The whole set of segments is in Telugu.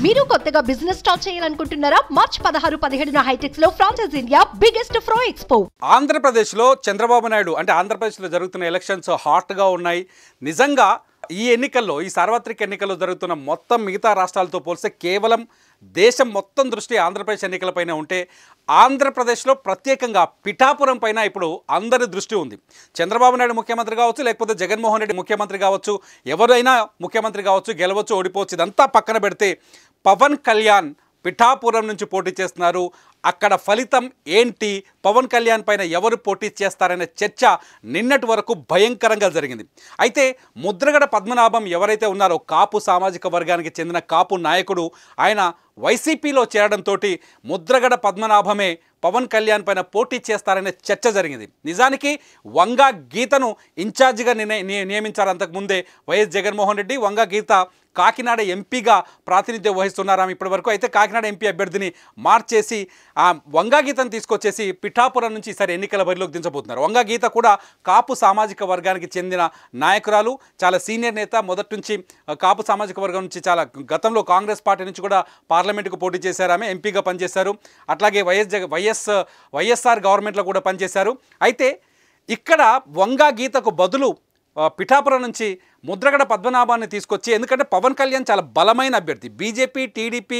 మీరు కొత్తగా బిజినెస్ స్టార్ట్ చేయాలనుకుంటున్నారా? మార్చ్ 16, 17న హైటెక్స్ లో franchise India biggest ఫ్రో expo. Andhra Pradesh లో చంద్రబాబు నాయుడు అంటే ఆంధ్రప్రదేశ్ లో జరుగుతున్న ఎలక్షన్స్ హాట్ గా ఉన్నాయి. నిజంగా ఈ ఎన్నికల్లో, ఈ సార్వత్రిక ఎన్నికల్లో జరుగుతున్న మొత్తం మిగతా రాష్ట్రాలతో పోలిస్తే కేవలం దేశం మొత్తం దృష్టి ఆంధ్రప్రదేశ్ ఎన్నికలపైన ఉంటే, ఆంధ్రప్రదేశ్లో ప్రత్యేకంగా పిఠాపురం పైన ఇప్పుడు అందరి దృష్టి ఉంది. చంద్రబాబు నాయుడు ముఖ్యమంత్రి కావచ్చు, లేకపోతే జగన్మోహన్ రెడ్డి ముఖ్యమంత్రి కావచ్చు, ఎవరైనా ముఖ్యమంత్రి కావచ్చు, గెలవచ్చు, ఓడిపోవచ్చు, ఇదంతా పక్కన పెడితే పవన్ కళ్యాణ్ పిఠాపురం నుంచి పోటీ చేస్తున్నారు. అక్కడ ఫలితం ఏంటి, పవన్ కళ్యాణ్ పైన ఎవరు పోటీ చేస్తారనే చర్చ నిన్నటి వరకు భయంకరంగా జరిగింది. అయితే ముద్రగడ పద్మనాభం ఎవరైతే ఉన్నారో, కాపు సామాజిక వర్గానికి చెందిన కాపు నాయకుడు, ఆయన వైసీపీలో చేరడంతో ముద్రగడ పద్మనాభమే పవన్ కళ్యాణ్ పైన పోటీ చేస్తారనే చర్చ జరిగింది. నిజానికి వంగా గీతను ఇన్ఛార్జిగా నియమించారు అంతకుముందే వైఎస్ జగన్మోహన్ రెడ్డి. వంగా గీత కాకినాడ ఎంపీగా ప్రాతినిధ్యం వహిస్తున్నారు ఆమె ఇప్పటి వరకు. అయితే కాకినాడ ఎంపీ అభ్యర్థిని మార్చేసి ఆ వంగా గీతను తీసుకొచ్చేసి పిఠాపురం నుంచి ఈసారి ఎన్నికల బరిలోకి దించబోతున్నారు. వంగా గీత కూడా కాపు సామాజిక వర్గానికి చెందిన నాయకురాలు, చాలా సీనియర్ నేత. మొదటి నుంచి కాపు సామాజిక వర్గం నుంచి చాలా గతంలో కాంగ్రెస్ పార్టీ నుంచి కూడా పార్లమెంటుకు పోటీ చేశారు, ఆమె ఎంపీగా పనిచేశారు. అట్లాగే వైఎస్ఆర్ గవర్నమెంట్లో కూడా పనిచేశారు. అయితే ఇక్కడ వంగా గీతకు బదులు పిఠాపురం నుంచి ముద్రగడ పద్మనాభాన్ని తీసుకొచ్చి, ఎందుకంటే పవన్ కళ్యాణ్ చాలా బలమైన అభ్యర్థి. బీజేపీ, టీడీపీ,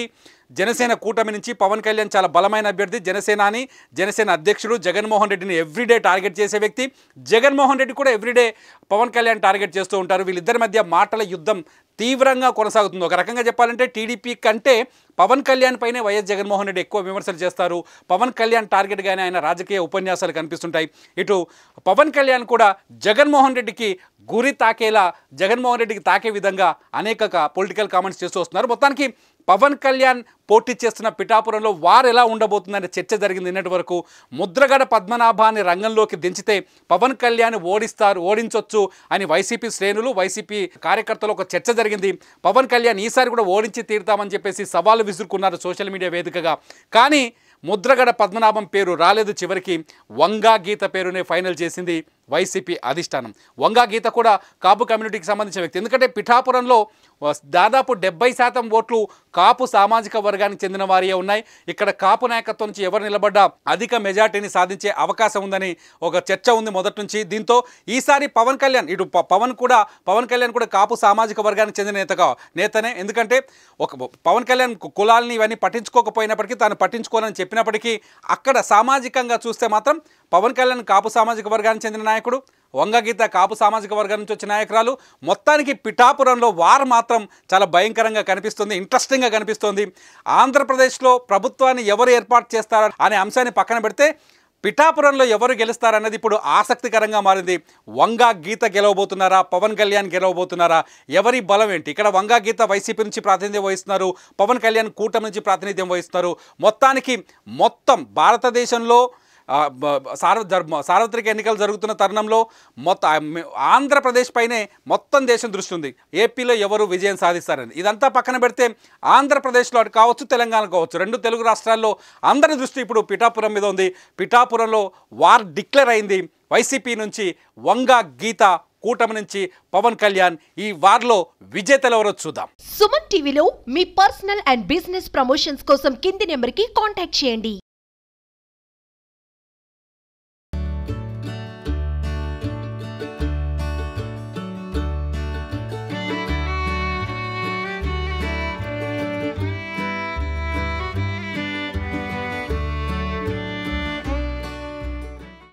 జనసేన కూటమి నుంచి పవన్ కళ్యాణ్ చాలా బలమైన అభ్యర్థి. జనసేన అధ్యక్షుడు జగన్మోహన్ రెడ్డిని ఎవ్రీడే టార్గెట్ చేసే వ్యక్తి. జగన్మోహన్ రెడ్డి కూడా ఎవ్రీడే పవన్ కళ్యాణ్ టార్గెట్ చేస్తూ ఉంటారు. వీళ్ళిద్దరి మధ్య మాటల యుద్ధం తీవ్రంగా కొనసాగుతుంది. ఒక రకంగా చెప్పాలంటే టీడీపీ కంటే పవన్ కళ్యాణ్ పైనే వైఎస్ జగన్మోహన్ రెడ్డి ఎక్కువ విమర్శలు చేస్తారు. పవన్ కళ్యాణ్ టార్గెట్గానే ఆయన రాజకీయ ఉపన్యాసాలు కనిపిస్తుంటాయి. ఇటు పవన్ కళ్యాణ్ కూడా జగన్మోహన్ రెడ్డికి గురి తాకేలా, జగన్మోహన్ రెడ్డికి తాకే విధంగా అనేక పొలిటికల్ కామెంట్స్ చేస్తూ వస్తున్నారు. మొత్తానికి పవన్ కళ్యాణ్ పోటీ చేస్తున్న పిఠాపురంలో వారు ఎలా ఉండబోతుందనే చర్చ జరిగింది నిన్నటి వరకు. ముద్రగడ పద్మనాభాన్ని రంగంలోకి దించితే పవన్ కళ్యాణ్ ఓడించొచ్చు అని వైసీపీ శ్రేణులు, వైసీపీ కార్యకర్తలు ఒక చర్చ జరిగింది. పవన్ కళ్యాణ్ ఈసారి కూడా ఓడించి తీరుతామని చెప్పేసి సవాలు విసురుకున్నారు సోషల్ మీడియా వేదికగా. కానీ ముద్రగడ పద్మనాభం పేరు రాలేదు. చివరికి వంగా గీత పేరునే ఫైనల్ చేసింది వైసీపీ అధిష్టానం. వంగా గీత కూడా కాపు కమ్యూనిటీకి సంబంధించిన వ్యక్తి. ఎందుకంటే పిఠాపురంలో దాదాపు 70% ఓట్లు కాపు సామాజిక వర్గానికి చెందిన వారియే ఉన్నాయి. ఇక్కడ కాపు నాయకత్వం నుంచి ఎవరు నిలబడ్డా అధిక మెజార్టీని సాధించే అవకాశం ఉందని ఒక చర్చ ఉంది మొదటి నుంచి. దీంతో ఈసారి పవన్ కళ్యాణ్ పవన్ కళ్యాణ్ కూడా కాపు సామాజిక వర్గానికి చెందిన నేతనే. ఎందుకంటే పవన్ కళ్యాణ్ కులాలని ఇవన్నీ పట్టించుకోకపోయినప్పటికీ, తాను పట్టించుకోనని చెప్పినప్పటికీ, అక్కడ సామాజికంగా చూస్తే మాత్రం పవన్ కళ్యాణ్ కాపు సామాజిక వర్గానికి చెందిన నాయకుడు, వంగా గీత కాపు సామాజిక వర్గం నుంచి వచ్చిన నాయకురాలు. మొత్తానికి పిఠాపురంలో వారు మాత్రం చాలా భయంకరంగా కనిపిస్తుంది, ఇంట్రెస్టింగ్గా కనిపిస్తుంది. ఆంధ్రప్రదేశ్లో ప్రభుత్వాన్ని ఎవరు ఏర్పాటు చేస్తారో అనే అంశాన్ని పక్కన పెడితే పిఠాపురంలో ఎవరు గెలుస్తారన్నది ఇప్పుడు ఆసక్తికరంగా మారింది. వంగా గీత గెలవబోతున్నారా, పవన్ కళ్యాణ్ గెలవబోతున్నారా, ఎవరి బలం ఏంటి? ఇక్కడ వంగా గీత వైసీపీ నుంచి ప్రాతినిధ్యం వహిస్తున్నారు, పవన్ కళ్యాణ్ కూటమి నుంచి ప్రాతినిధ్యం వహిస్తున్నారు. మొత్తానికి భారతదేశంలో సార్వత్రిక ఎన్నికలు జరుగుతున్న తరుణంలో ఆంధ్రప్రదేశ్ పైనే మొత్తం దేశం దృష్టి ఉంది. ఏపీలో ఎవరు విజయం సాధిస్తారని. ఇదంతా పక్కన పెడితే ఆంధ్రప్రదేశ్లో అటు కావచ్చు, తెలంగాణ కావచ్చు, రెండు తెలుగు రాష్ట్రాల్లో అందరి దృష్టి ఇప్పుడు పిఠాపురం మీద ఉంది. పిఠాపురంలో వార్ డిక్లేర్ అయింది. వైసీపీ నుంచి వంగా గీత, కూటమి నుంచి పవన్ కళ్యాణ్. ఈ వార్లో విజేతలు ఎవరో చూద్దాం. సుమన్ టీవీలో మీ పర్సనల్ అండ్ బిజినెస్ ప్రమోషన్స్ కోసం కింది నెంబర్కి కాంటాక్ట్ చేయండి.